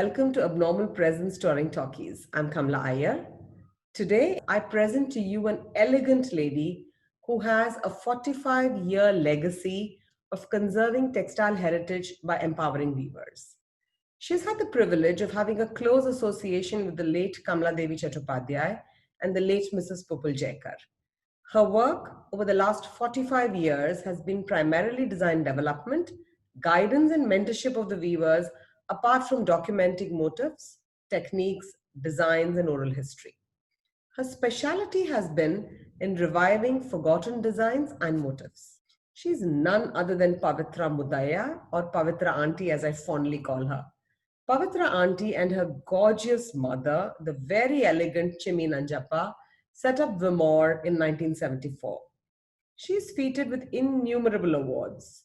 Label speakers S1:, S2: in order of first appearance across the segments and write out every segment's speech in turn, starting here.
S1: welcome to Abnormal Presence Touring Talkies. I'm Kamla Iyer. Today, I present to you an elegant lady who has a 45-year legacy of conserving textile heritage by empowering weavers. She's had the privilege of having a close association with the late Kamaladevi Chattopadhyay and the late Mrs. Pupul Jayakar. Her work over the last 45 years has been primarily design development, guidance and mentorship of the weavers, apart from documenting motifs, techniques, designs, and oral history. Her specialty has been in reviving forgotten designs and motifs. She's none other than Pavithra Muddaya, or Pavithra Auntie as I fondly call her. Pavithra Auntie and her gorgeous mother, the very elegant Chimmy Nanjappa, set up Vimor in 1974. She is feted with innumerable awards,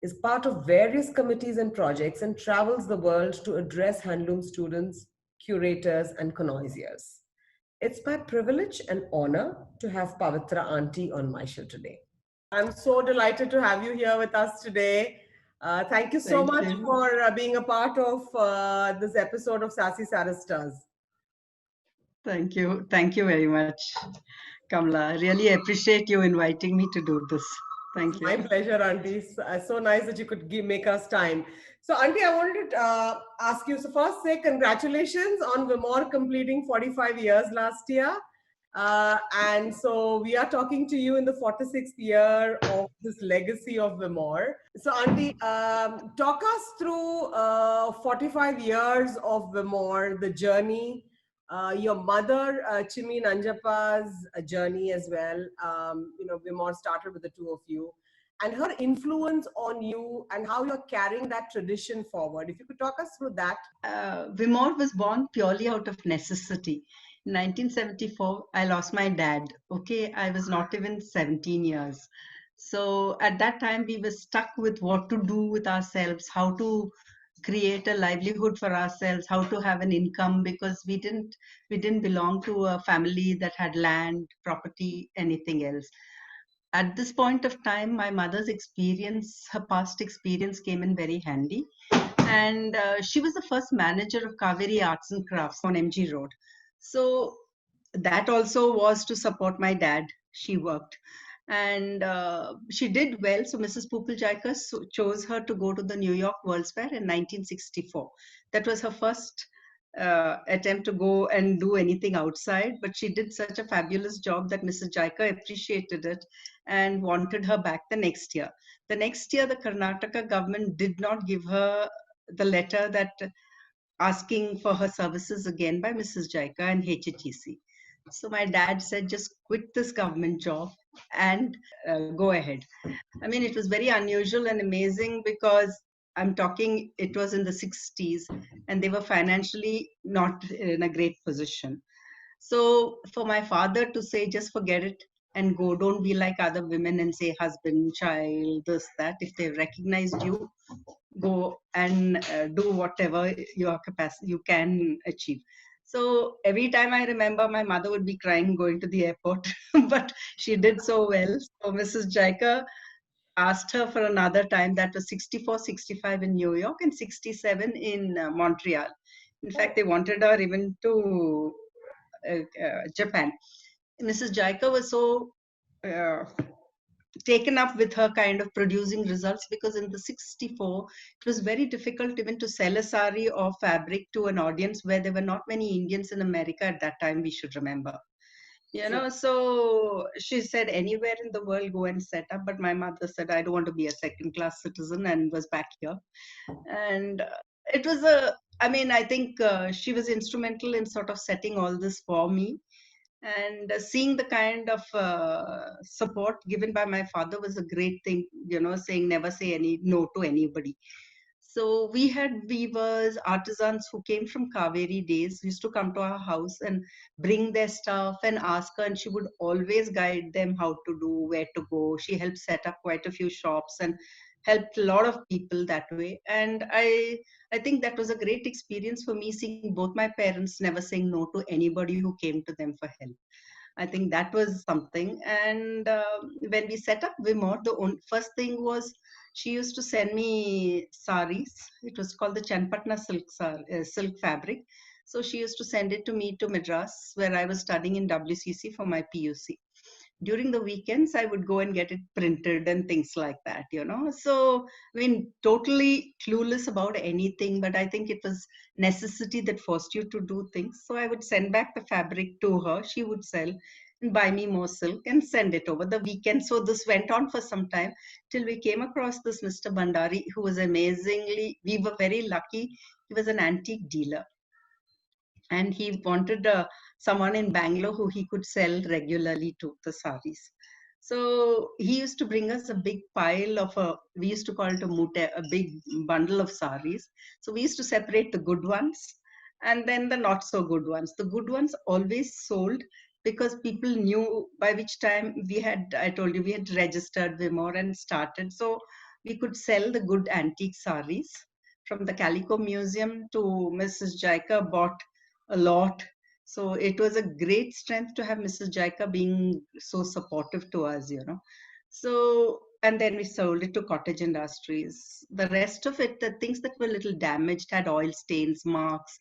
S1: is part of various committees and projects, and travels the world to address handloom students, curators, and connoisseurs. It's my privilege and honor to have Pavithra Auntie on my show today. I'm so delighted to have you here with us today. Thank you so much for being a part of this episode of Sassy Saristas.
S2: Thank you. Thank you very much, Kamla. Really appreciate you inviting me to do this. Thank you.
S1: My pleasure, Auntie. So nice that you could make us time. So, Auntie, I wanted to ask you, so first say congratulations on Vimor completing 45 years last year. And so we are talking to you in the 46th year of this legacy of Vimor. So, Auntie, talk us through 45 years of Vimor, the journey, your mother, Chimmy Nanjappa's journey as well. Vimor started with the two of you, and her influence on you and how you're carrying that tradition forward. If you could talk us through that.
S2: Vimor was born purely out of necessity. In 1974, I lost my dad. Okay, I was not even 17 years. So at that time, we were stuck with what to do with ourselves, how to create a livelihood for ourselves, how to have an income, because we didn't belong to a family that had land, property, anything else. At this point of time, my mother's experience, her past experience came in very handy. And she was the first manager of Kaveri Arts and Crafts on MG Road. So that also was to support my dad. She worked. And she did well. So Mrs. Pupul Jayakar chose her to go to the New York World's Fair in 1964. That was her first attempt to go and do anything outside. But she did such a fabulous job that Mrs. Jayakar appreciated it and wanted her back the next year. The next year, the Karnataka government did not give her the letter that asking for her services again by Mrs. Jayakar and HHEC. So my dad said, just quit this government job and go ahead. I mean, it was very unusual and amazing because I'm talking, it was in the 60s and they were financially not in a great position. So for my father to say, just forget it and go, don't be like other women and say husband, child, this, that. If they recognized you, go and do whatever your capacity you can achieve. So every time I remember, my mother would be crying going to the airport, but she did so well. So Mrs. Jayakar asked her for another time. That was 64, 65 in New York and 67 in Montreal. In fact, they wanted her even to Japan. Mrs. Jayakar was so taken up with her kind of producing results, because in the 64 it was very difficult even to sell a sari or fabric to an audience where there were not many Indians in America at that time, we should remember. So she said anywhere in the world go and set up, but my mother said I don't want to be a second class citizen, and was back here. And it was I think she was instrumental in sort of setting all this for me. And seeing the kind of support given by my father was a great thing, saying never say no to anybody. So we had weavers, artisans who came from Kaveri days, used to come to our house and bring their stuff and ask her, and she would always guide them how to do, where to go. She helped set up quite a few shops and helped a lot of people that way. And I think that was a great experience for me, seeing both my parents never saying no to anybody who came to them for help. I think that was something. And when we set up Vimor, the first thing was she used to send me saris. It was called the Chanpatna silk fabric. So she used to send it to me to Madras, where I was studying in WCC for my PUC. During the weekends, I would go and get it printed and things like that, you know. So, I mean, totally clueless about anything, but I think it was necessity that forced you to do things. So I would send back the fabric to her. She would sell and buy me more silk and send it over the weekend. So this went on for some time till we came across this Mr. Bandari, who was amazingly, we were very lucky. He was an antique dealer, and he wanted someone in Bangalore who he could sell regularly to the saris. So he used to bring us a big pile of we used to call it a mute, a big bundle of saris. So we used to separate the good ones and then the not so good ones. The good ones always sold because people knew by which time we had, I told you, we had registered Vimor and started. So we could sell the good antique saris. From the Calico Museum to Mrs. Jayakar bought a lot. So it was a great strength to have Mrs. Jayakar being so supportive to us, you know. So, and then we sold it to cottage industries. The rest of it, the things that were a little damaged, had oil stains, marks.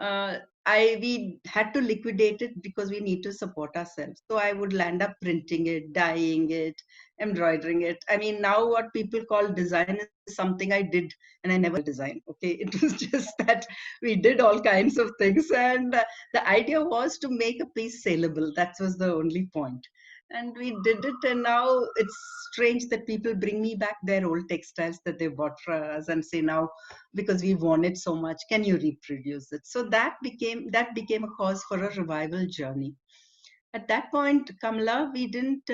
S2: Uh, we had to liquidate it because we need to support ourselves. So I would land up printing it, dyeing it, embroidering it. I mean, now what people call design is something I did, and I never design. Okay, it was just that we did all kinds of things, and the idea was to make a piece saleable. That was the only point. And we did it, and now it's strange that people bring me back their old textiles that they bought for us and say, now because we want it so much, can you reproduce it? So that became a cause for a revival journey. At that point, Kamala, we didn't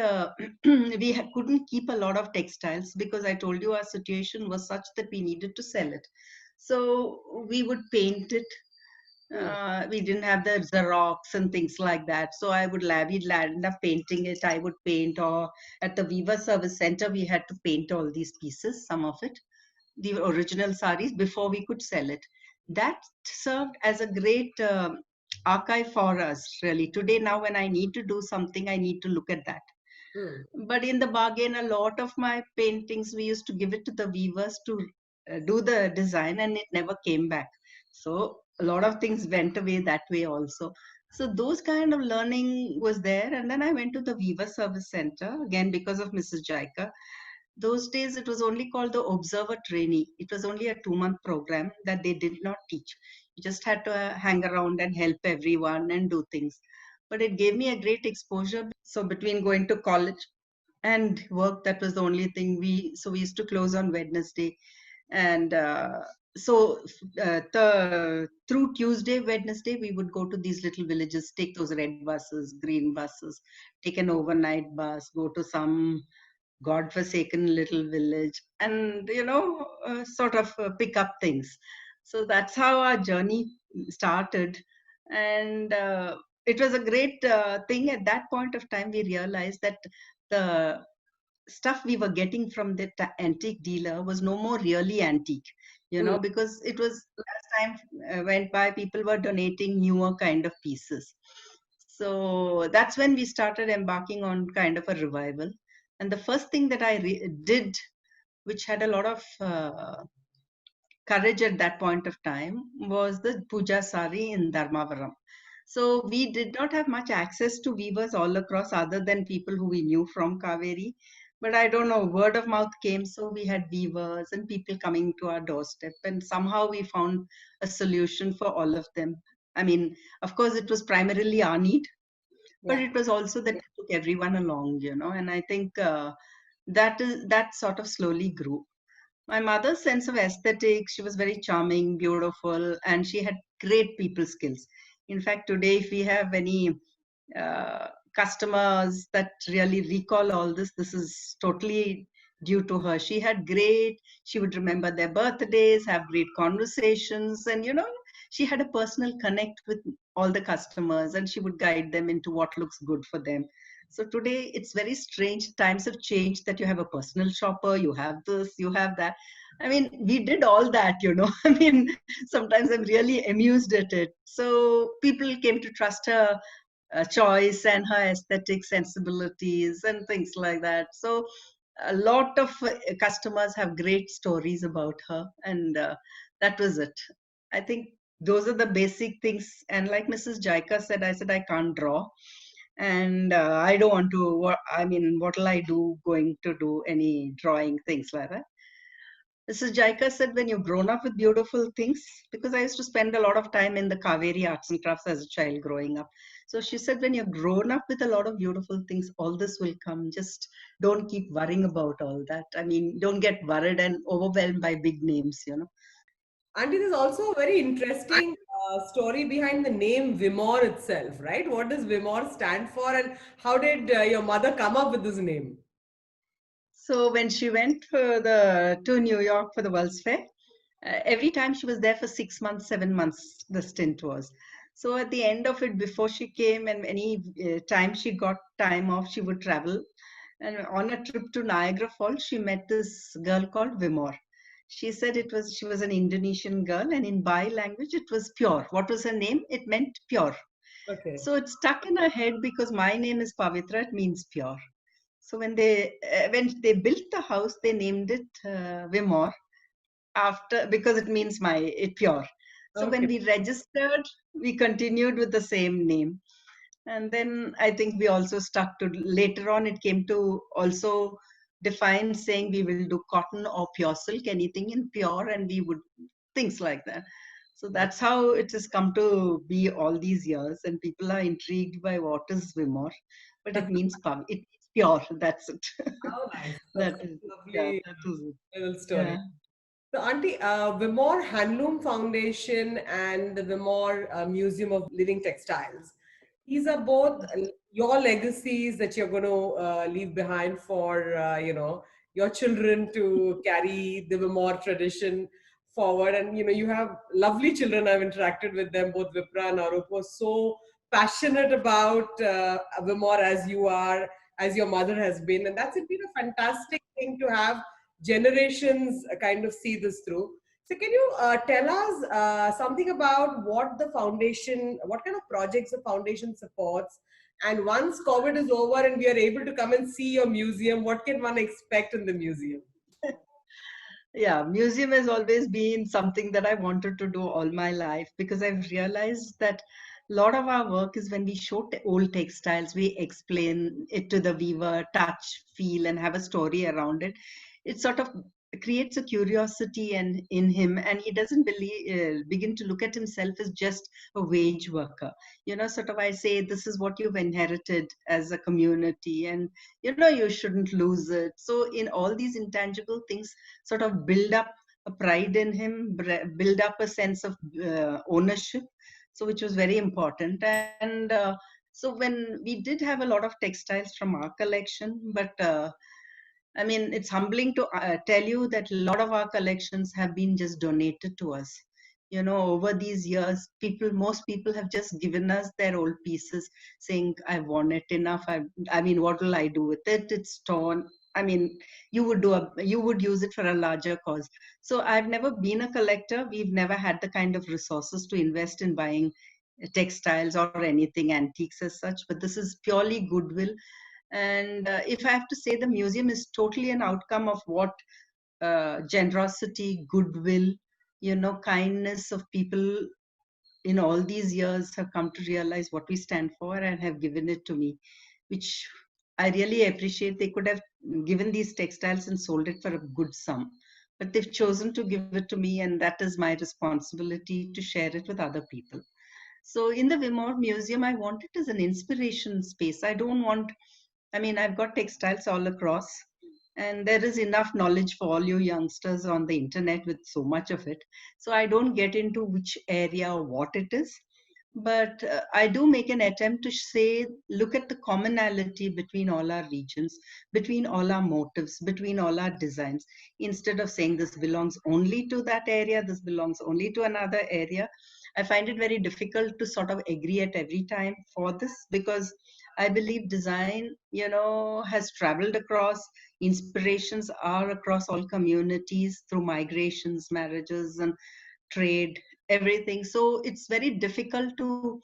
S2: couldn't keep a lot of textiles because I told you our situation was such that we needed to sell it. So we would paint it.
S1: Hmm.
S2: We didn't have the Xerox and things like that. So we'd end up painting it. I would paint, or at the Weaver Service Center, we had to paint all these pieces, some of it, the original saris, before we could sell it. That served as a great archive for us, really. Today, now, when I need to do something, I need to look at that.
S1: Hmm.
S2: But in the bargain, a lot of my paintings, we used to give it to the weavers to do the design, and it never came back. So a lot of things went away that way also. So those kind of learning was there. And then I went to the Weaver Service Center, again because of Mrs. Jaika. Those days it was only called the Observer Trainee. It was only a 2-month program that they did not teach. You just had to hang around and help everyone and do things. But it gave me a great exposure. So between going to college and work, that was the only thing. We used to close on Wednesday, and through Tuesday, Wednesday, we would go to these little villages, take those red buses, green buses, take an overnight bus, go to some godforsaken little village, and sort of pick up things. So that's how our journey started. And it was a great thing. At that point of time, we realized that the stuff we were getting from the antique dealer was no more really antique,
S1: Hmm.
S2: because it was last time went by, people were donating newer kind of pieces. So that's when we started embarking on kind of a revival. And the first thing that I did, which had a lot of courage at that point of time, was the puja sari in Dharmavaram. So we did not have much access to weavers all across other than people who we knew from Kaveri. But I don't know, word of mouth came, so we had weavers and people coming to our doorstep, and somehow we found a solution for all of them. I mean, of course, it was primarily our need, but
S1: Yeah.
S2: it was also that it took everyone along, and I think that sort of slowly grew. My mother's sense of aesthetics, she was very charming, beautiful, and she had great people skills. In fact, today, if we have any customers that really recall all this is totally due to her. She would remember their birthdays, have great conversations, and she had a personal connect with all the customers, and she would guide them into what looks good for them. So today it's very strange. Times have changed that you have a personal shopper, you have this, you have that. I mean, we did all that, I mean, sometimes I'm really amused at it. So people came to trust her choice and her aesthetic sensibilities and things like that. So a lot of customers have great stories about her, and that was it. I think those are the basic things. And like Mrs. Jaika said, I can't draw, and I don't want to. I mean, what will I do going to do any drawing things like that? Mrs. Jaika said, when you've grown up with beautiful things, because I used to spend a lot of time in the Kaveri Arts and Crafts as a child growing up. So she said, when you're grown up with a lot of beautiful things, all this will come. Just don't keep worrying about all that. I mean, don't get worried and overwhelmed by big names, you know.
S1: Auntie, there's also a very interesting story behind the name Vimor itself, right? What does Vimor stand for, and how did your mother come up with this name?
S2: So when she went to New York for the World's Fair, every time she was there for 6 months, 7 months, the stint was. So at the end of it, before she came, and any time she got time off, she would travel. And on a trip to Niagara Falls, she met this girl called Vimor. She said she was an Indonesian girl, and in Bai language, it was pure. What was her name? It meant pure.
S1: Okay.
S2: So it stuck in her head because my name is Pavithra, it means pure. So when they built the house, they named it Vimor after, because it means it pure. So when
S1: Okay.
S2: we registered, we continued with the same name. And then I think we also stuck to, later on it came to also define saying we will do cotton or pure silk, anything in pure, and we would, things like that. So that's how it has come to be all these years, and people are intrigued by what is Vimor, but it means it means pure. That's it.
S1: How nice. That's
S2: That
S1: such
S2: is,
S1: a
S2: yeah,
S1: lovely
S2: that is it.
S1: little story.
S2: Yeah.
S1: So, Auntie, Vimor Handloom Foundation and the Vimor Museum of Living Textiles, these are both your legacies that you're going to leave behind for, your children to carry the Vimor tradition forward. And, you have lovely children. I've interacted with them, both Vipra and Arup, so passionate about Vimor as you are, as your mother has been. And that's been a fantastic thing to have generations kind of see this through. So, can you tell us something about what the foundation, what kind of projects the foundation supports? And once COVID is over and we are able to come and see your museum, what can one expect in the museum?
S2: Yeah, museum has always been something that I wanted to do all my life, because I've realized that a lot of our work is when we show old textiles, we explain it to the viewer, touch, feel, and have a story around it. It sort of creates a curiosity and in him, and he doesn't begin to look at himself as just a wage worker. You know, sort of I say, this is what you've inherited as a community, and you shouldn't lose it. So in all these intangible things, sort of build up a pride in him, build up a sense of ownership, so which was very important. And so when we did have a lot of textiles from our collection, but I mean, it's humbling to tell you that a lot of our collections have been just donated to us. You know, over these years, most people have just given us their old pieces, saying, "I've worn it enough. I mean, what will I do with it? It's torn." I mean, you would use it for a larger cause. So I've never been a collector. We've never had the kind of resources to invest in buying textiles or anything antiques as such. But this is purely goodwill. And if I have to say, the museum is totally an outcome of what generosity, goodwill, kindness of people in all these years have come to realize what we stand for and have given it to me, which I really appreciate. They could have given these textiles and sold it for a good sum, but they've chosen to give it to me, and that is my responsibility to share it with other people. So in the Vimor Museum, I want it as an inspiration space. I don't want, I mean, I've got textiles all across, and there is enough knowledge for all you youngsters on the internet with so much of it. So I don't get into which area or what it is, but I do make an attempt to say, look at the commonality between all our regions, between all our motifs, between all our designs, instead of saying this belongs only to that area, this belongs only to another area. I find it very difficult to sort of agree at every time for this, because I believe design, has traveled across, inspirations are across all communities through migrations, marriages, and trade, everything. So it's very difficult to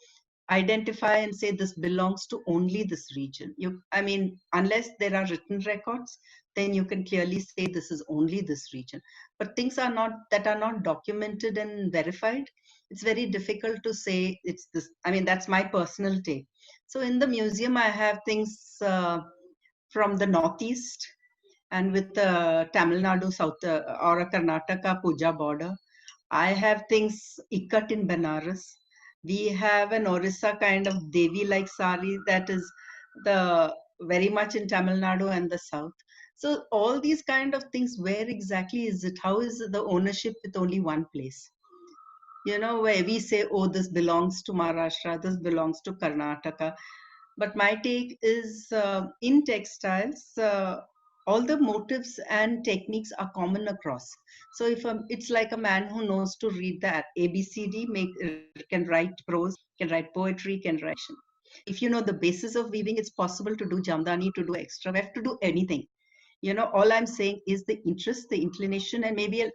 S2: identify and say this belongs to only this region. I mean, unless there are written records, then you can clearly say this is only this region. But things are not that are not documented and verified. It's very difficult to say it's this. I mean, that's my personal take. So in the museum, I have things from the Northeast and with the Tamil Nadu South or a Karnataka Puja border. I have things ikat in Benares. We have an Orissa kind of Devi-like sari that is the very much in Tamil Nadu and the South. So all these kind of things, where exactly is it? How is the ownership with only one place? You know, where we say, oh, this belongs to Maharashtra, this belongs to Karnataka. But my take is in textiles, all the motives and techniques are common across. So if it's like a man who knows to read that ABCD, can write prose, can write poetry, can write fiction. If you know the basis of weaving, it's possible to do jamdani, to do extra weft, to do anything. You know, all I'm saying is the interest, the inclination, and maybe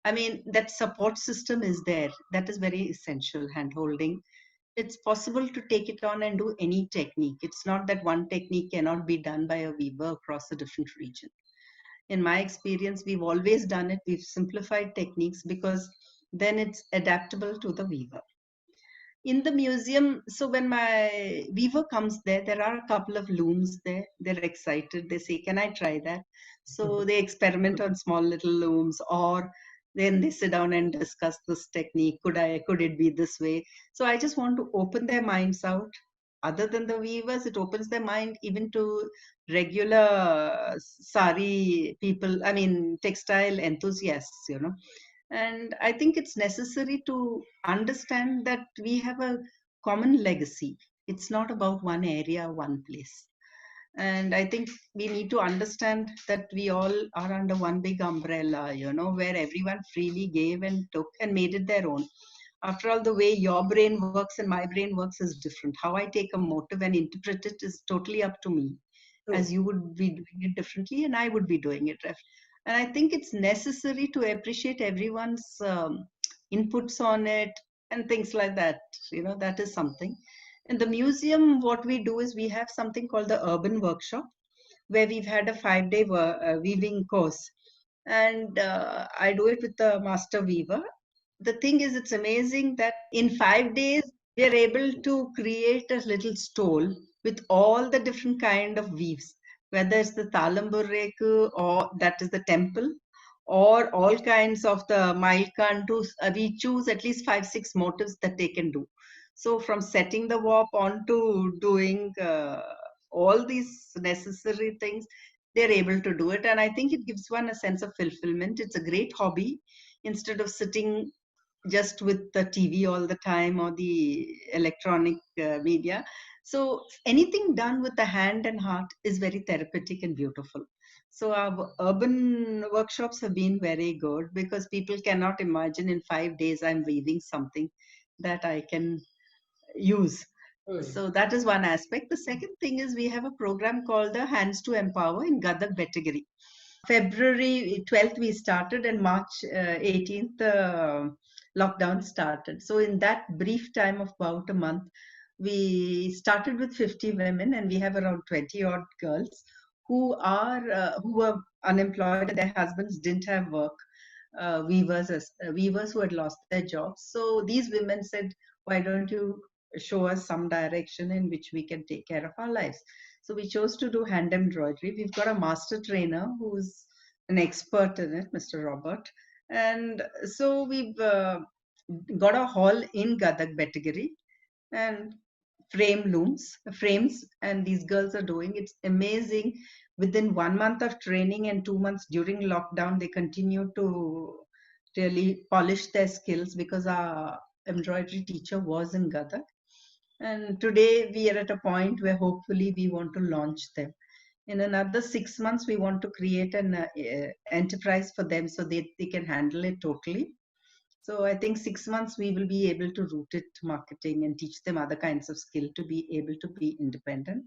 S2: I mean that support system is there. That is very essential. Hand holding, it's possible to take it on and do any technique. It's not that one technique cannot be done by a weaver across a different region. In my experience, we've always done it. We've simplified techniques because then it's adaptable to the weaver. In the museum, so when my weaver comes there, there are a couple of looms there. They're excited. They say, can I try that? So they experiment on small little looms, or then they sit down and discuss this technique. Could it be this way? So I just want to open their minds out. Other than the weavers, it opens their mind even to regular sari people, I mean, textile enthusiasts, you know. And I think it's necessary to understand that we have a common legacy. It's not about one area, one place. And I think we need to understand that we all are under one big umbrella, you know, where everyone freely gave and took and made it their own. After all, the way your brain works and my brain works is different. How I take a motive and interpret it is totally up to me, as
S1: True.
S2: you would be doing it differently and I would be doing it. And I think it's necessary to appreciate everyone's inputs on it and things like that. You know, that is something. In the museum, what we do is we have something called the urban workshop, where we've had a 5-day weaving course. And I do it with the master weaver. The thing is, it's amazing that in 5 days, we are able to create a little stole with all the different kind of weaves, whether it's the Talamburreku or that is the temple, or all kinds of the Mailkantus. We choose at least 5, 6 motifs that they can do. So from setting the warp on to doing all these necessary things, they're able to do it. And I think it gives one a sense of fulfillment. It's a great hobby instead of sitting just with the TV all the time or the electronic media. So anything done with the hand and heart is very therapeutic and beautiful. So our urban workshops have been very good because people cannot imagine in 5 days I'm weaving something that I can use.
S1: Hmm.
S2: So that is one aspect. The second thing is we have a program called the Hands to Empower in Gadag Betagiri. February 12th we started and March 18th lockdown started. So in that brief time of about a month, we started with 50 women and we have around 20 odd girls who were unemployed and their husbands didn't have work. Weavers who had lost their jobs. So these women said, why don't you show us some direction in which we can take care of our lives? So we chose to do hand embroidery. We've got a master trainer who's an expert in it, Mr. Robert. And so we've got a hall in Gadag Betagiri and frames, and these girls are doing. It's amazing. Within 1 month of training and 2 months during lockdown, they continue to really polish their skills because our embroidery teacher was in Gadag. And today we are at a point where hopefully we want to launch them. In another 6 months, we want to create an enterprise for them so they can handle it totally. So I think 6 months we will be able to root it marketing and teach them other kinds of skill to be able to be independent.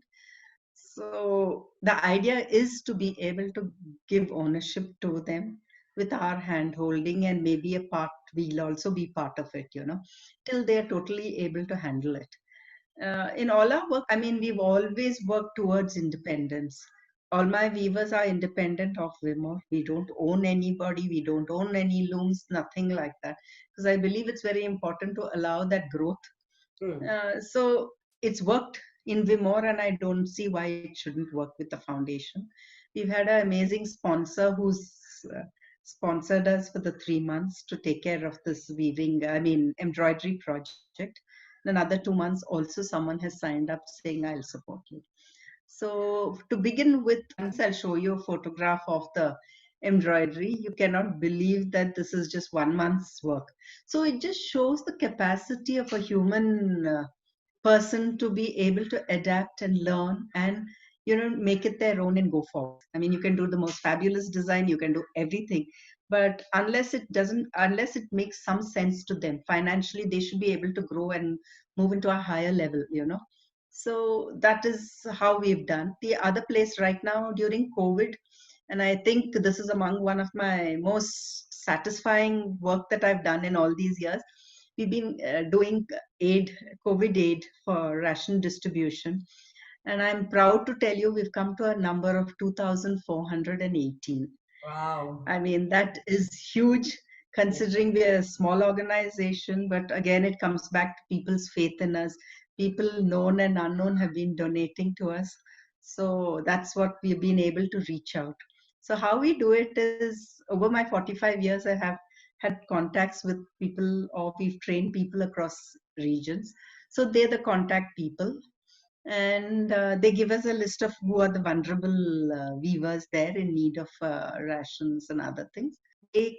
S2: So the idea is to be able to give ownership to them with our hand holding, and maybe a part, we'll also be part of it, you know, till they're totally able to handle it. In all our work, I mean, we've always worked towards independence. all my weavers are independent of Vimor. We don't own anybody. We don't own any looms, nothing like that. Because I believe it's very important to allow that growth. So it's worked in Vimor, and I don't see why it shouldn't work with the foundation. We've had an amazing sponsor who's sponsored us for the 3 months to take care of this embroidery project. In another 2 months, also someone has signed up saying, I'll support you. So to begin with, I'll show you a photograph of the embroidery. You cannot believe that this is just 1 month's work. So it just shows the capacity of a human person to be able to adapt and learn and make it their own and go forward. I mean, you can do the most fabulous design, you can do everything, but unless it makes some sense to them financially, they should be able to grow and move into a higher level. So that is how we've done. The other place right now during COVID, and I think this is among one of my most satisfying work that I've done in all these years. We've been doing COVID aid for ration distribution. And I'm proud to tell you we've come to a number of 2,418.
S1: Wow.
S2: I mean, that is huge considering we're a small organization. But again, it comes back to people's faith in us. People known and unknown have been donating to us. So that's what we've been able to reach out. So how we do it is, over my 45 years, I have had contacts with people, or we've trained people across regions. So they're the contact people. And they give us a list of who are the vulnerable weavers there in need of rations and other things. They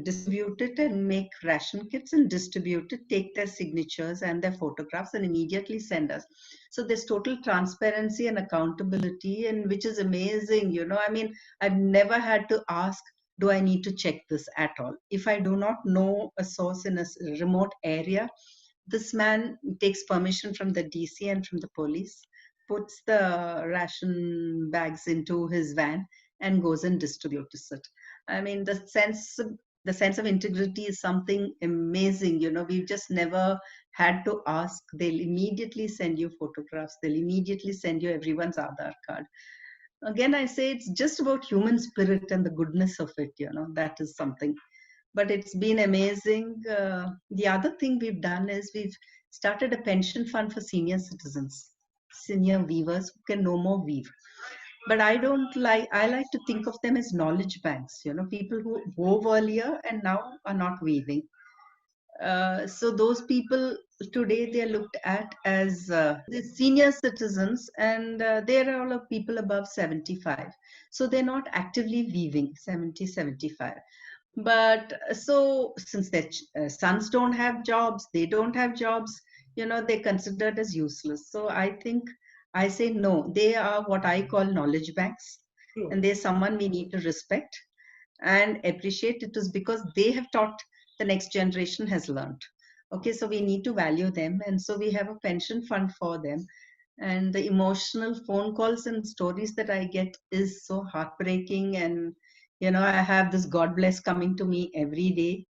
S2: distribute it and make ration kits and distribute it, take their signatures and their photographs and immediately send us. So there's total transparency and accountability, and which is amazing. I mean, I've never had to ask, do I need to check this at all? If I do not know a source in a remote area, this man takes permission from the DC and from the police, puts the ration bags into his van and goes and distributes it. I mean, the sense of integrity is something amazing. We've just never had to ask. They'll immediately send you photographs. They'll immediately send you everyone's Aadhaar card. Again, I say it's just about human spirit and the goodness of it. That is something. But it's been amazing. The other thing we've done is we've started a pension fund for senior citizens, senior weavers who can no more weave. But I like to think of them as knowledge banks, people who wove earlier and now are not weaving. So those people today, they're looked at as the senior citizens, and they're all of people above 75. So they're not actively weaving, 70, 75. But so since their sons don't have jobs, they don't have jobs, they're considered as useless. So I say no, they are what I call knowledge banks.
S1: True.
S2: And they're someone we need to respect and appreciate. It is because they have taught, the next generation has learned. Okay, so we need to value them. And so we have a pension fund for them. And the emotional phone calls and stories that I get is so heartbreaking. And I have this God bless coming to me every day.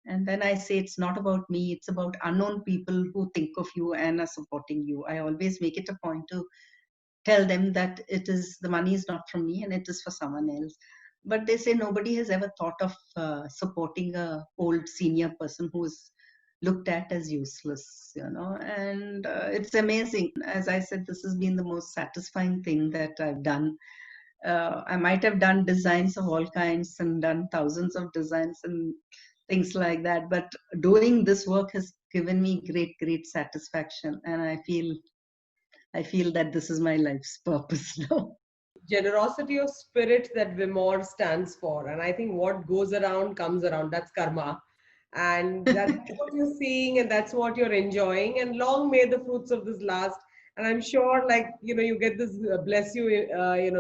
S2: And then I say, it's not about me, it's about unknown people who think of you and are supporting you. I always make it a point to tell them that the money is not from me and it is for someone else. But they say nobody has ever thought of supporting a old senior person who is looked at as useless, and it's amazing. As I said, this has been the most satisfying thing that I've done. I might have done designs of all kinds and done thousands of designs and things like that, but doing this work has given me great satisfaction, and I feel that this is my life's purpose now.
S1: Generosity of spirit that Vimor stands for. And I think what goes around comes around. That's karma. And that's what you're seeing and that's what you're enjoying. And long may the fruits of this last. And I'm sure, like, you get this bless you,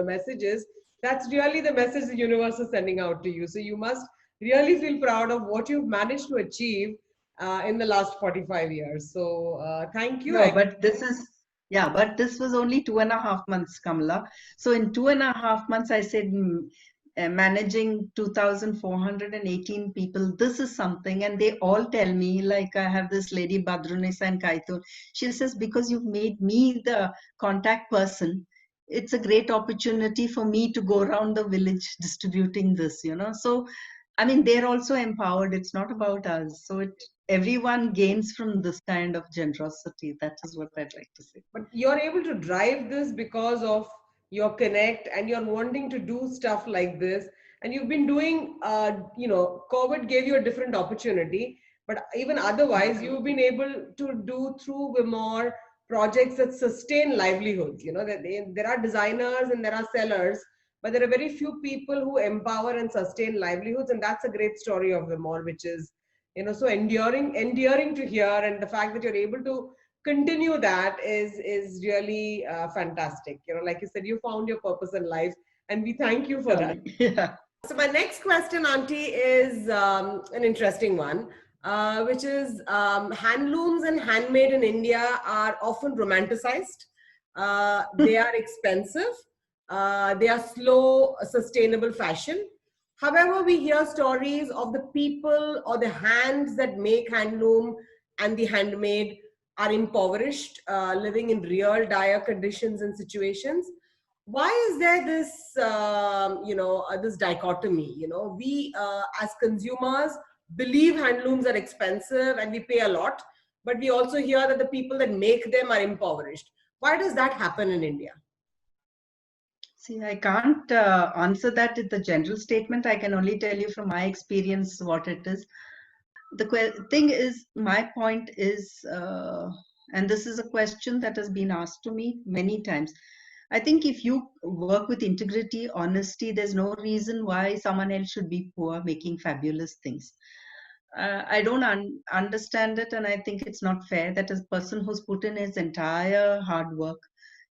S1: messages. That's really the message the universe is sending out to you. So you must really feel proud of what you've managed to achieve in the last 45 years. So thank you.
S2: No, but this was only 2.5 months, Kamala. So in 2.5 months, I said, managing 2,418 people, this is something. And they all tell me, like I have this lady, Badrunisa and Kaitun, she says, because you've made me the contact person, it's a great opportunity for me to go around the village distributing this, So, I mean, they're also empowered. It's not about us. So everyone gains from this kind of generosity. That is what I'd like to say.
S1: But you're able to drive this because of your connect and you're wanting to do stuff like this. And you've been doing, COVID gave you a different opportunity. But even otherwise, you've been able to do through Vimor projects that sustain livelihoods. There are designers and there are sellers, but there are very few people who empower and sustain livelihoods. And that's a great story of Vimor, which is, so enduring to hear. And the fact that you're able to continue that is really fantastic. Like you said, you found your purpose in life, and we thank you for that.
S2: Yeah.
S1: So my next question, Auntie, is an interesting one, which is handlooms and handmade in India are often romanticized. They are expensive. They are slow, sustainable fashion. However, we hear stories of the people or the hands that make handloom and the handmade are impoverished, living in real dire conditions and situations. Why is there this, this dichotomy? We as consumers believe handlooms are expensive and we pay a lot, but we also hear that the people that make them are impoverished. Why does that happen in India?
S2: See, I can't answer that with the general statement. I can only tell you from my experience what it is. The thing is, my point is, and this is a question that has been asked to me many times. I think if you work with integrity, honesty, there's no reason why someone else should be poor making fabulous things. I don't understand it, and I think it's not fair that a person who's put in his entire hard work,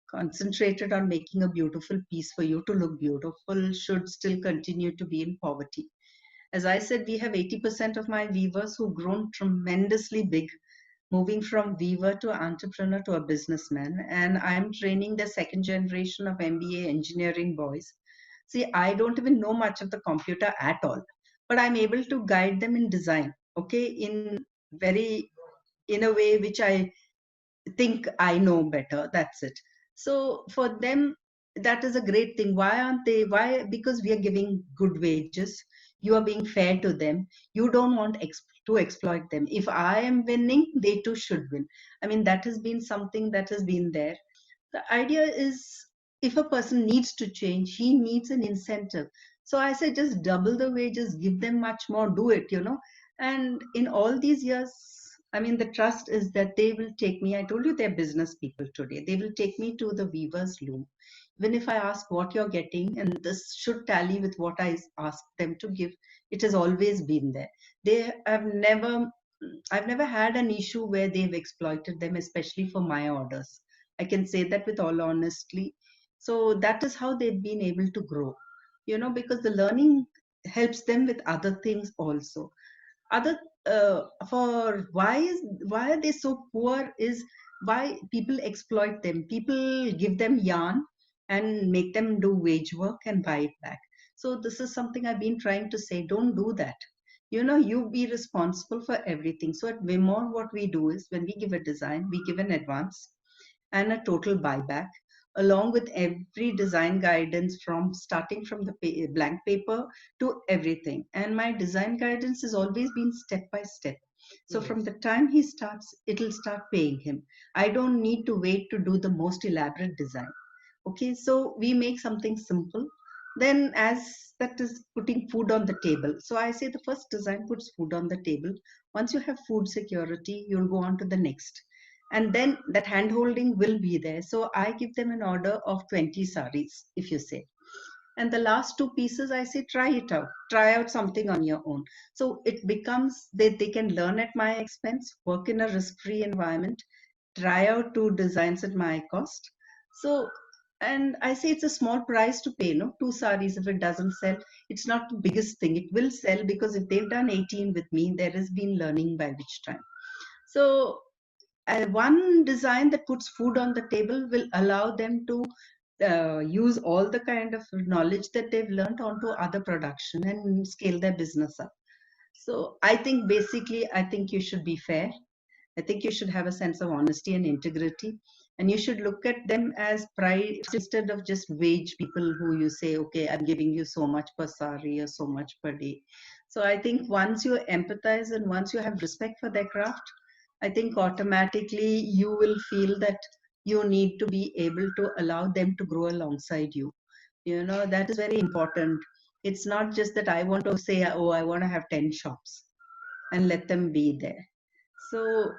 S2: concentrated on making a beautiful piece for you to look beautiful, should still continue to be in poverty. As I said, we have 80% of my weavers who've grown tremendously big, moving from weaver to entrepreneur to a businessman. And I'm training the second generation of MBA engineering boys. See, I don't even know much of the computer at all, but I'm able to guide them in design, okay, in a way which I think I know better. That's it. So for them, that is a great thing. Why aren't they? Why? Because we are giving good wages. You are being fair to them. You don't want to exploit them. If I am winning, they too should win. I mean, that has been something that has been there. The idea is, if a person needs to change, he needs an incentive. So I say just double the wages, give them much more, do it. And in all these years, I mean, the trust is that they will take me. I told you they're business people today. They will take me to the weaver's loom. Even if I ask what you're getting, and this should tally with what I asked them to give, it has always been there. They have never, I've never had an issue where they've exploited them, especially for my orders. I can say that with all honesty. So that is how they've been able to grow, because the learning helps them with other things also. Other for why are they so poor is why people exploit them. People give them yarn and make them do wage work and buy it back. So this is something I've been trying to say, don't do that. You be responsible for everything. So at Vimor, what we do is, when we give a design, we give an advance and a total buyback, along with every design guidance, from starting from the blank paper to everything. And my design guidance has always been step by step. So from the time he starts, it'll start paying him. I don't need to wait to do the most elaborate design. Okay, so we make something simple. Then, as that is putting food on the table. So I say the first design puts food on the table. Once you have food security, you'll go on to the next. And then that hand holding will be there. So I give them an order of 20 saris, if you say. And the last two pieces, I say, try it out. Try out something on your own. So it becomes that they can learn at my expense, work in a risk-free environment, try out two designs at my cost. So, and I say it's a small price to pay, no? Two saris, if it doesn't sell, it's not the biggest thing. It will sell, because if they've done 18 with me, there has been learning by which time. So one design that puts food on the table will allow them to use all the kind of knowledge that they've learned onto other production and scale their business up. So I think basically, I think you should be fair. I think you should have a sense of honesty and integrity. And you should look at them as price instead of just wage people who you say, okay, I'm giving you so much per sari or so much per day. So I think once you empathize and once you have respect for their craft, I think automatically you will feel that you need to be able to allow them to grow alongside you. You know, that is very important. It's not just that I want to say, oh, I want to have 10 shops and let them be there. So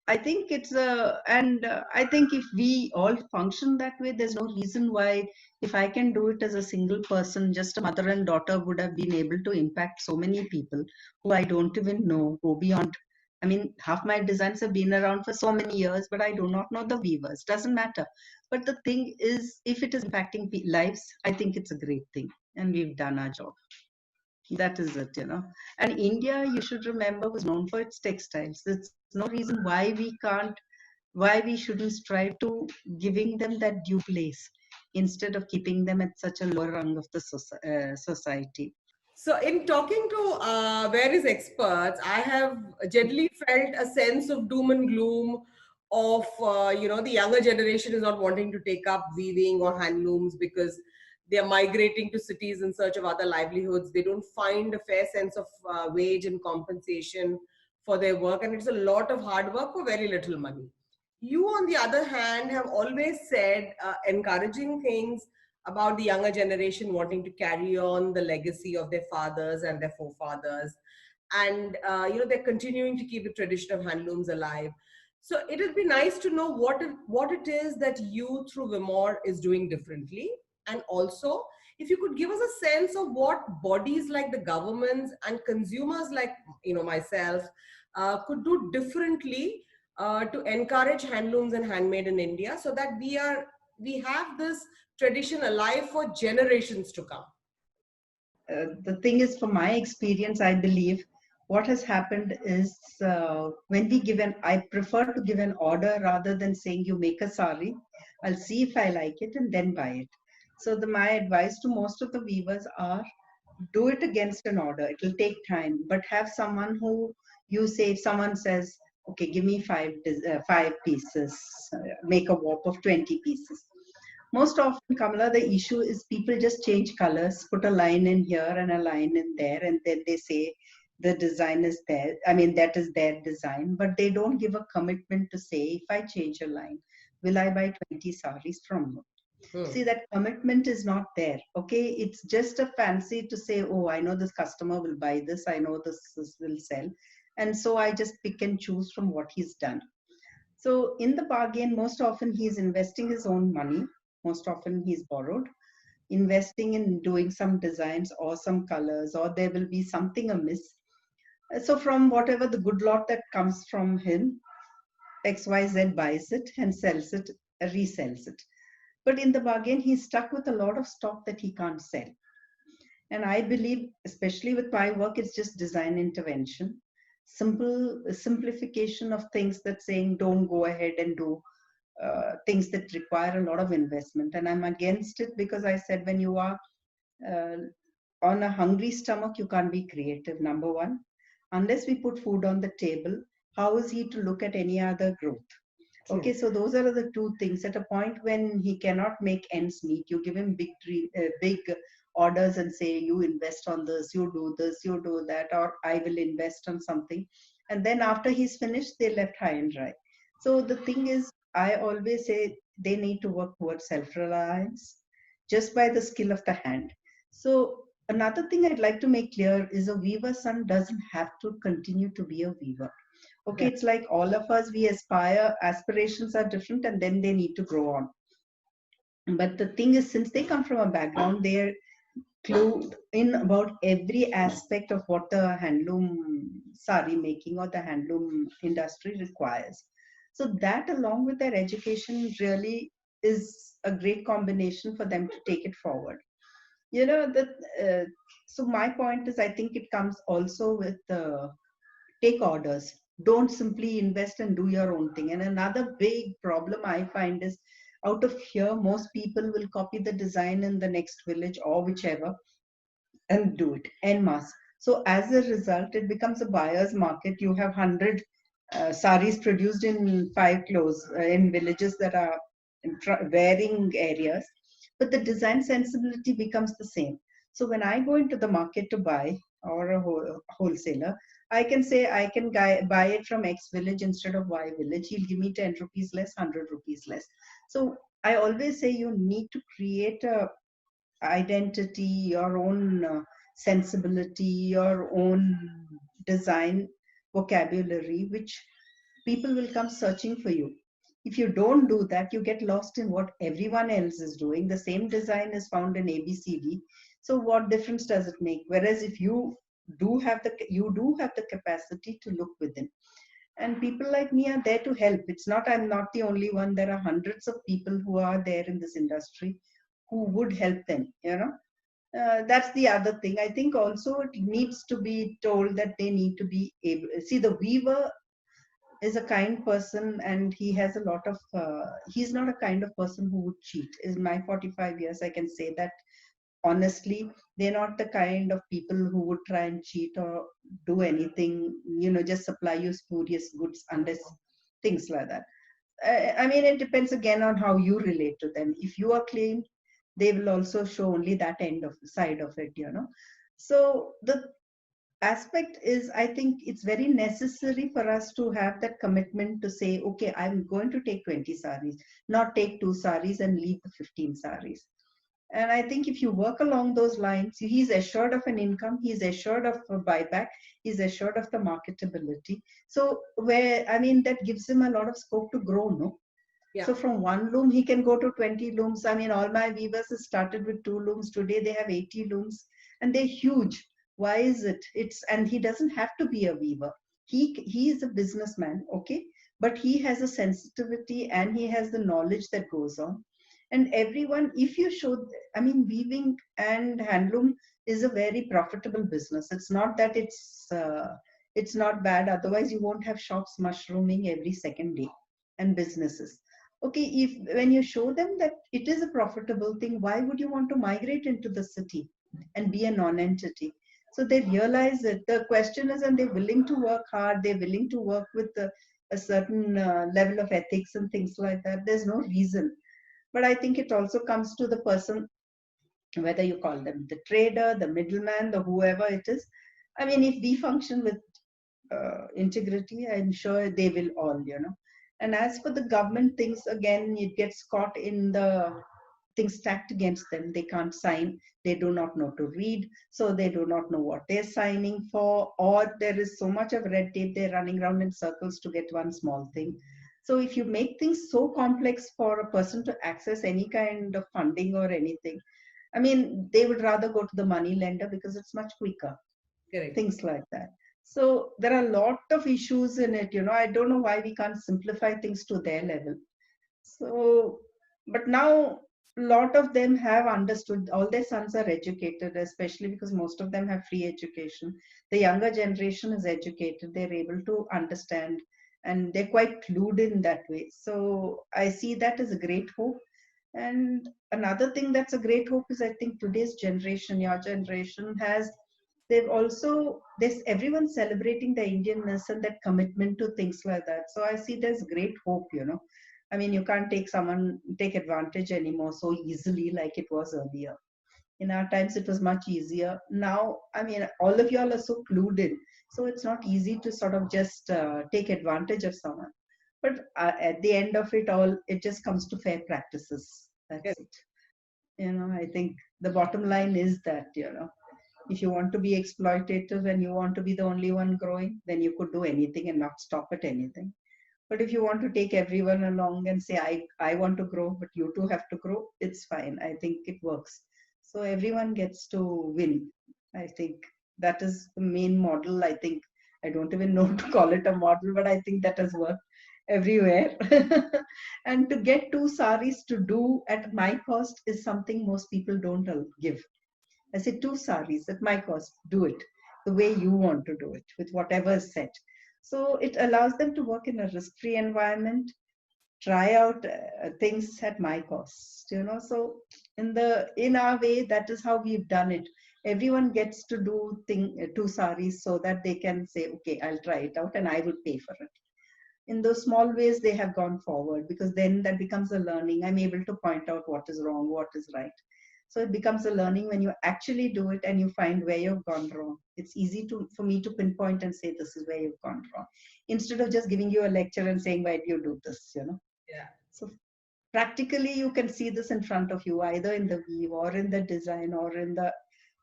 S2: I think it's and I think if we all function that way, there's no reason why, if I can do it as a single person, just a mother and daughter would have been able to impact so many people who I don't even know, go beyond. I mean, half my designs have been around for so many years, but I do not know the weavers. Doesn't matter. But the thing is, if it is impacting lives, I think it's a great thing. And we've done our job. That is it, you know. And India, you should remember, was known for its textiles. There's no reason why we can't, why we shouldn't strive to giving them that due place instead of keeping them at such a lower rung of the society.
S1: So, in talking to various experts, I have generally felt a sense of doom and gloom of, the younger generation is not wanting to take up weaving or handlooms because they are migrating to cities in search of other livelihoods. They don't find a fair sense of wage and compensation for their work, and it's a lot of hard work for very little money. You, on the other hand, have always said encouraging things about the younger generation wanting to carry on the legacy of their fathers and their forefathers, and they're continuing to keep the tradition of handlooms alive. So it would be nice to know what it is that you through Vimor is doing differently, and also if you could give us a sense of what bodies like the governments and consumers like myself could do differently to encourage handlooms and handmade in India, so that we have this tradition alive for generations to come.
S2: The thing is, from my experience, I believe what has happened is when we give an, I prefer to give an order rather than saying you make a sari. I'll see if I like it and then buy it. So my advice to most of the weavers are do it against an order. It will take time, but have someone who you say, if someone says, okay, give me five pieces, make a warp of 20 pieces. Most often, Kamala, the issue is people just change colors, put a line in here and a line in there, and then they say the design is there. I mean, that is their design, but they don't give a commitment to say, if I change a line, will I buy 20 saris from you? See, that commitment is not there. Okay, it's just a fancy to say, oh, I know this customer will buy this, I know this will sell. And so I just pick and choose from what he's done. So in the bargain, most often he's investing his own money. Most often he's borrowed, investing in doing some designs or some colors, or there will be something amiss. So from whatever the good lot that comes from him, XYZ buys it and sells it, resells it. But in the bargain, he's stuck with a lot of stock that he can't sell. And I believe, especially with my work, it's just design intervention. Simplification of things, that saying don't go ahead and do things that require a lot of investment. And I'm against it because I said when you are on a hungry stomach, you can't be creative, number one. Unless we put food on the table, how is he to look at any other growth? True. Okay, so those are the two things. At a point when he cannot make ends meet, you give him big orders and say, you invest on this, you do that, or I will invest on something. And then after he's finished, they're left high and dry. So the thing is, I always say they need to work towards self-reliance just by the skill of the hand. So another thing I'd like to make clear is a weaver's son doesn't have to continue to be a weaver. Okay, it's like all of us, we aspire, aspirations are different, and then they need to grow on. But the thing is, since they come from a background, they're clued in about every aspect of what the handloom sari making or the handloom industry requires. So that, along with their education, really is a great combination for them to take it forward. You know, so my point is, I think it comes also with take orders. Don't simply invest and do your own thing. And another big problem I find is, out of here, most people will copy the design in the next village or whichever and do it en masse. So as a result, it becomes a buyer's market. You have 100 saris produced in 5 clothes in villages that are varying areas, but the design sensibility becomes the same. So when I go into the market to buy, or a wholesaler, I can say I can buy it from X village instead of Y village. He'll give me 10 rupees less, 100 rupees less. So I always say you need to create a identity, your own sensibility, your own design vocabulary, which people will come searching for you. If you don't do that, you get lost in what everyone else is doing. The same design is found in ABCD. So what difference does it make? Whereas if you do have the capacity to look within. And people like me are there to help. It's not, I'm not the only one. There are hundreds of people who are there in this industry who would help them, you know. That's the other thing. I think also it needs to be told that they need to be able, see, the weaver is a kind person, and he has a lot of he's not a kind of person who would cheat. In my 45 years, I can say that honestly. They're not the kind of people who would try and cheat or do anything, you know, just supply you spurious goods unless things like that. I mean, it depends again on how you relate to them. If you are clean, they will also show only that end of the side of it, you know. So the aspect is, I think it's very necessary for us to have that commitment to say, okay, I'm going to take 20 saris, not take 2 saris and leave the 15 saris. And I think if you work along those lines, he's assured of an income, he's assured of a buyback, he's assured of the marketability. So where, I mean, that gives him a lot of scope to grow, no?
S1: Yeah.
S2: So from one loom, he can go to 20 looms. I mean, all my weavers started with 2 looms. Today they have 80 looms and they're huge. Why is it? And he doesn't have to be a weaver. He is a businessman, okay? But he has a sensitivity and he has the knowledge that goes on. And everyone, if you show, I mean, weaving and handloom is a very profitable business. It's not that it's not bad. Otherwise, you won't have shops mushrooming every second day and businesses. Okay, if when you show them that it is a profitable thing, why would you want to migrate into the city and be a non-entity? So they realize that the question is, and they're willing to work hard, they're willing to work with a certain level of ethics and things like that. There's no reason. But I think it also comes to the person, whether you call them the trader, the middleman, the whoever it is. I mean, if we function with integrity, I'm sure they will all, you know. And as for the government things, again, it gets caught in the things stacked against them. They can't sign, they do not know to read, so they do not know what they're signing for, or there is so much of red tape, they're running around in circles to get one small thing. So if you make things so complex for a person to access any kind of funding or anything, I mean, they would rather go to the money lender because it's much quicker.
S1: Correct.
S2: Things like that. So there are a lot of issues in it, you know. I don't know why we can't simplify things to their level. So, but now a lot of them have understood, all their sons are educated, especially because most of them have free education. The younger generation is educated, they're able to understand, and they're quite clued in that way. So I see that as a great hope. And another thing that's a great hope is, I think today's generation, your generation, has, they've also, this everyone's celebrating the Indianness and that commitment to things like that. So I see there's great hope, you know. I mean, you can't take advantage anymore so easily like it was earlier. In our times, it was much easier. Now, I mean, all of y'all are so clued in. So it's not easy to sort of just take advantage of someone. But at the end of it all, it just comes to fair practices. That's
S1: Correct.
S2: it. You know, I think the bottom line is that, you know, if you want to be exploitative and you want to be the only one growing, then you could do anything and not stop at anything. But if you want to take everyone along and say, I want to grow, but you too have to grow, it's fine. I think it works. So everyone gets to win. I think that is the main model. I think I don't even know to call it a model, but I think that has worked everywhere. And to get 2 saris to do at my cost is something most people don't give. I say 2 saris at my cost, do it the way you want to do it with whatever is set. So it allows them to work in a risk-free environment, try out things at my cost, you know. So in our way, that is how we've done it. Everyone gets to do 2 saris so that they can say, okay, I'll try it out and I will pay for it. in those small ways they have gone forward, because then that becomes a learning. I'm able to point out what is wrong, what is right. So it becomes a learning when you actually do it and you find where you've gone wrong. It's easy for me to pinpoint and say this is where you've gone wrong, instead of just giving you a lecture and saying, why do you do this,
S1: Yeah.
S2: So practically you can see this in front of you, either in the weave or in the design or in the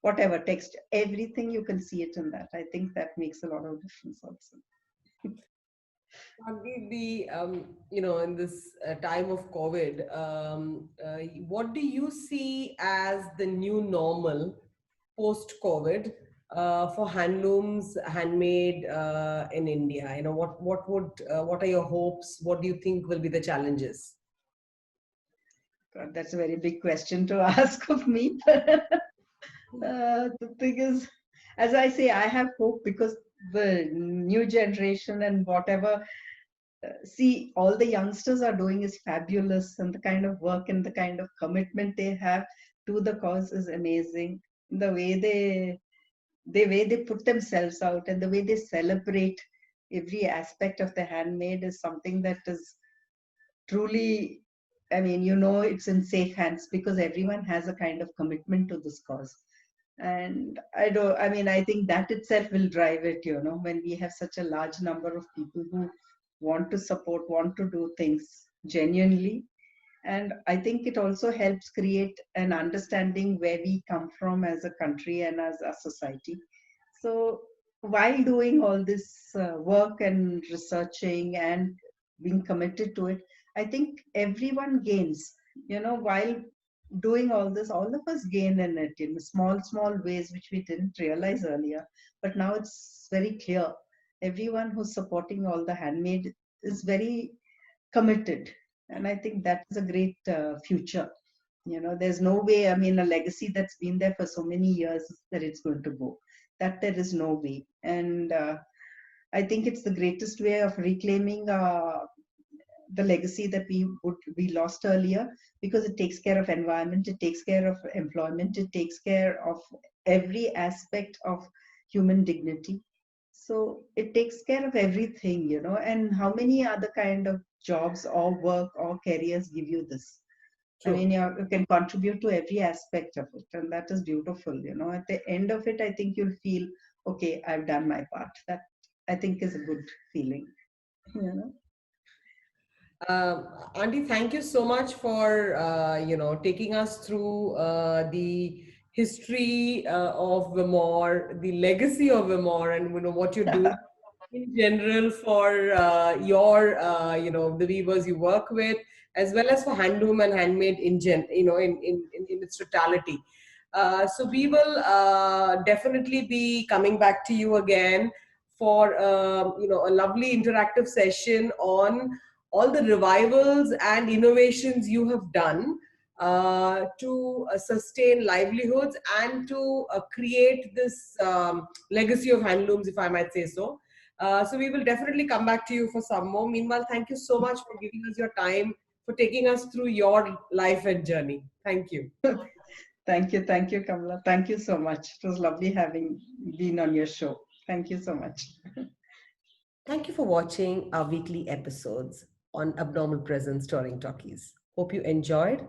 S2: whatever text, everything you can see it in that. I think that makes a lot of difference also.
S1: In this time of COVID, what do you see as the new normal post-COVID for handlooms, handmade in India? What are your hopes? What do you think will be the challenges?
S2: God, that's a very big question to ask of me. The thing is, as I say, I have hope because the new generation and whatever, see, all the youngsters are doing is fabulous, and the kind of work and the kind of commitment they have to the cause is amazing. The way they put themselves out and the way they celebrate every aspect of the handmade is something that is truly, I mean, it's in safe hands because everyone has a kind of commitment to this cause. And I think that itself will drive it, when we have such a large number of people who want to support, want to do things genuinely. And I think it also helps create an understanding where we come from as a country and as a society. So while doing all this work and researching and being committed to it, I think everyone gains, while doing all this, all of us gain in it in small, small ways, which we didn't realize earlier. But now it's very clear. Everyone who's supporting all the handmade is very committed. And I think that is a great future. There's no way, I mean, a legacy that's been there for so many years that it's going to go. That there is no way. And I think it's the greatest way of reclaiming the legacy that we lost earlier, because it takes care of environment, it takes care of employment, it takes care of every aspect of human dignity. So it takes care of everything, and how many other kind of jobs or work or careers give you this? I
S1: True.
S2: mean, you can contribute to every aspect of it, and that is beautiful. At the end of it, I think you'll feel, okay, I've done my part. That I think is a good feeling. You know.
S1: Auntie, thank you so much for taking us through the history of Vimor, the legacy of Vimor, and what you're doing in general for the weavers you work with, as well as for handloom and handmade in its totality. So we will definitely be coming back to you again for a lovely interactive session on all the revivals and innovations you have done to sustain livelihoods and to create this legacy of handlooms, if I might say so. So we will definitely come back to you for some more. Meanwhile, thank you so much for giving us your time, for taking us through your life and journey. Thank you.
S2: Thank you, Kamala. Thank you so much. It was lovely having been on your show. Thank you so much.
S1: Thank you for watching our weekly episodes on Abnormal Presence Touring Talkies. Hope you enjoyed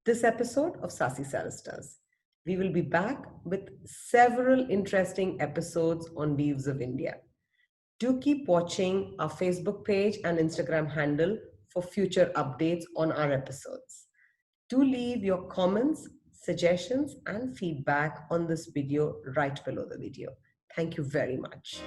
S1: this episode of Sassy Saristas. We will be back with several interesting episodes on Weaves of India. Do keep watching our Facebook page and Instagram handle for future updates on our episodes. Do leave your comments, suggestions, and feedback on this video right below the video. Thank you very much.